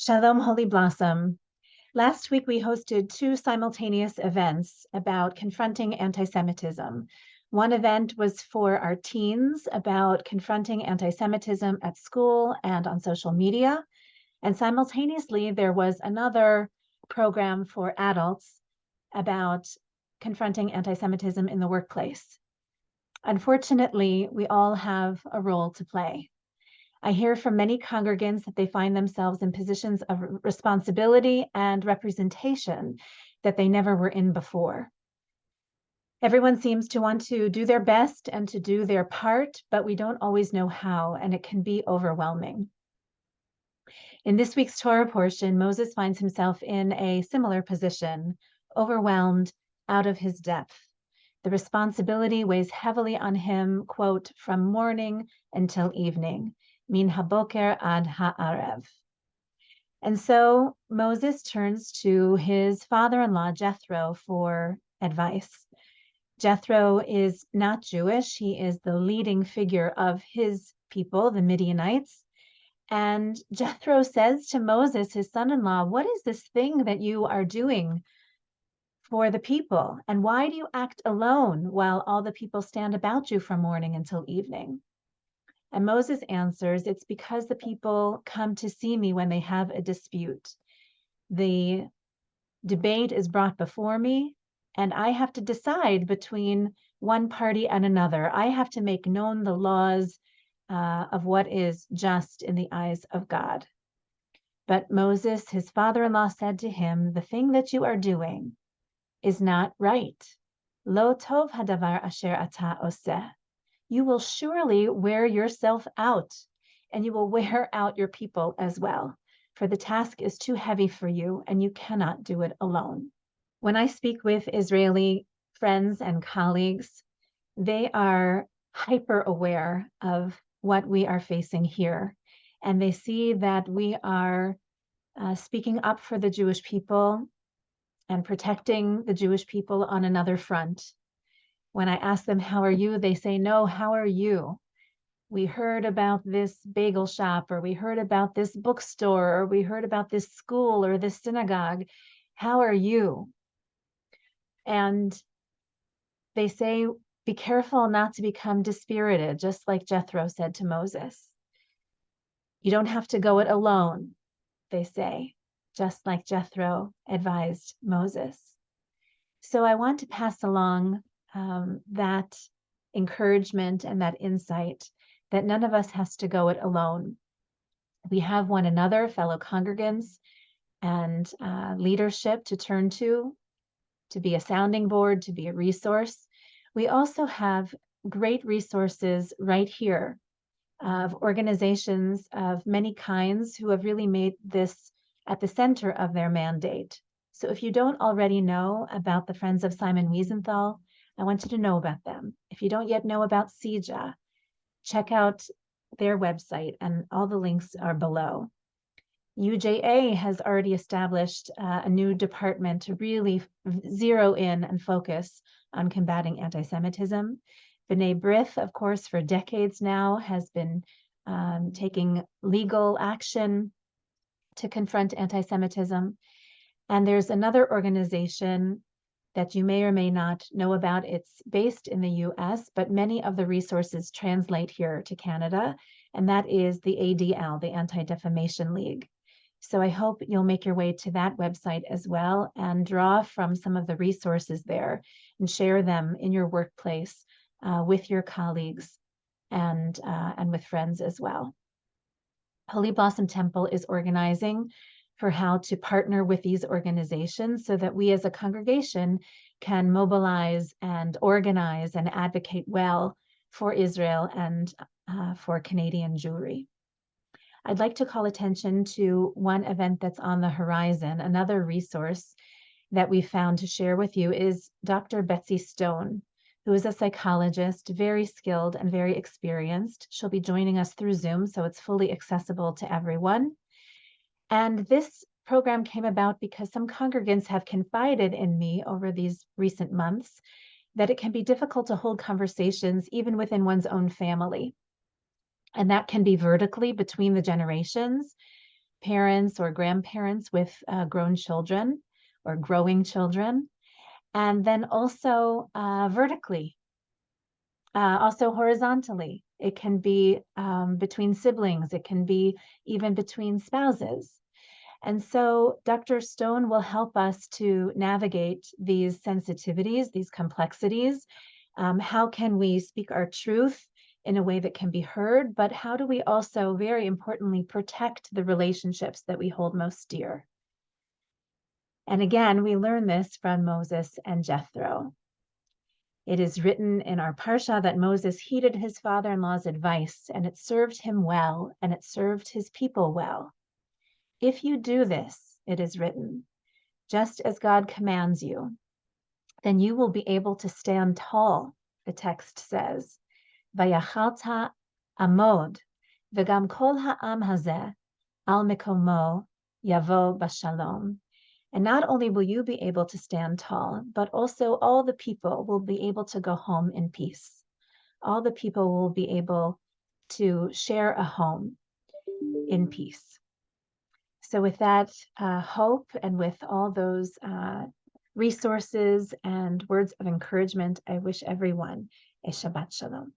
Shalom, Holy Blossom. Last week, we hosted two simultaneous events about confronting anti-Semitism. One event was for our teens about confronting anti-Semitism at school and on social media. And simultaneously, there was another program for adults about confronting anti-Semitism in the workplace. Unfortunately, we all have a role to play. I hear from many congregants that they find themselves in positions of responsibility and representation that they never were in before. Everyone seems to want to do their best and to do their part, but we don't always know how, and it can be overwhelming. In this week's Torah portion, Moses finds himself in a similar position, overwhelmed, out of his depth. The responsibility weighs heavily on him, quote, from morning until evening. Min haboker ad ha'arev. And so Moses turns to his father-in-law, Jethro, for advice. Jethro is not Jewish. He is the leading figure of his people, the Midianites. And Jethro says to Moses, his son-in-law, what is this thing that you are doing for the people? And why do you act alone while all the people stand about you from morning until evening? And Moses answers, it's because the people come to see me when they have a dispute. The debate is brought before me, and I have to decide between one party and another. I have to make known the laws of what is just in the eyes of God. But Moses, his father-in-law, said to him, the thing that you are doing is not right. Lo tov hadavar asher ata oseh. You will surely wear yourself out, and you will wear out your people as well, for the task is too heavy for you, and you cannot do it alone. When I speak with Israeli friends and colleagues, they are hyper aware of what we are facing here, and they see that we are speaking up for the Jewish people and protecting the Jewish people on another front. When I ask them, how are you? They say, no, how are you? We heard about this bagel shop, or we heard about this bookstore, or we heard about this school or this synagogue. How are you? And they say, be careful not to become dispirited, just like Jethro said to Moses. You don't have to go it alone, they say, just like Jethro advised Moses. So I want to pass along that encouragement and that insight that none of us has to go it alone. We have one another, fellow congregants, and leadership to turn to be a sounding board, to be a resource. We also have great resources right here of organizations of many kinds who have really made this at the center of their mandate. So if you don't already know about the Friends of Simon Wiesenthal, I want you to know about them. If you don't yet know about CJA, check out their website, and all the links are below. UJA has already established a new department to really zero in and focus on combating anti-Semitism. B'nai B'rith, of course, for decades now has been taking legal action to confront anti-Semitism. And there's another organization that you may or may not know about. It's based in the US, but many of the resources translate here to Canada, and that is the ADL, the Anti-Defamation League. So I hope you'll make your way to that website as well and draw from some of the resources there and share them in your workplace with your colleagues and with friends as well. Holy Blossom Temple is organizing for how to partner with these organizations so that we as a congregation can mobilize and organize and advocate well for Israel and for Canadian Jewry. I'd like to call attention to one event that's on the horizon. Another resource that we found to share with you is Dr. Betsy Stone, who is a psychologist, very skilled and very experienced. She'll be joining us through Zoom, so it's fully accessible to everyone. And this program came about because some congregants have confided in me over these recent months that it can be difficult to hold conversations even within one's own family. And that can be vertically between the generations, parents or grandparents with grown children or growing children, and then also vertically, also horizontally. It can be between siblings, it can be even between spouses. And so Dr. Stone will help us to navigate these sensitivities, these complexities. How can we speak our truth in a way that can be heard, but how do we also, very importantly, protect the relationships that we hold most dear? And again, we learn this from Moses and Jethro. It is written in our parsha that Moses heeded his father-in-law's advice, and it served him well, and it served his people well. If you do this, it is written, just as God commands you, then you will be able to stand tall, the text says. Vayachalta amod, v'gam kol ha'am hazeh, al mekomo yavo bashalom. And not only will you be able to stand tall, but also all the people will be able to go home in peace. All the people will be able to share a home in peace. So with that hope and with all those resources and words of encouragement, I wish everyone a Shabbat Shalom.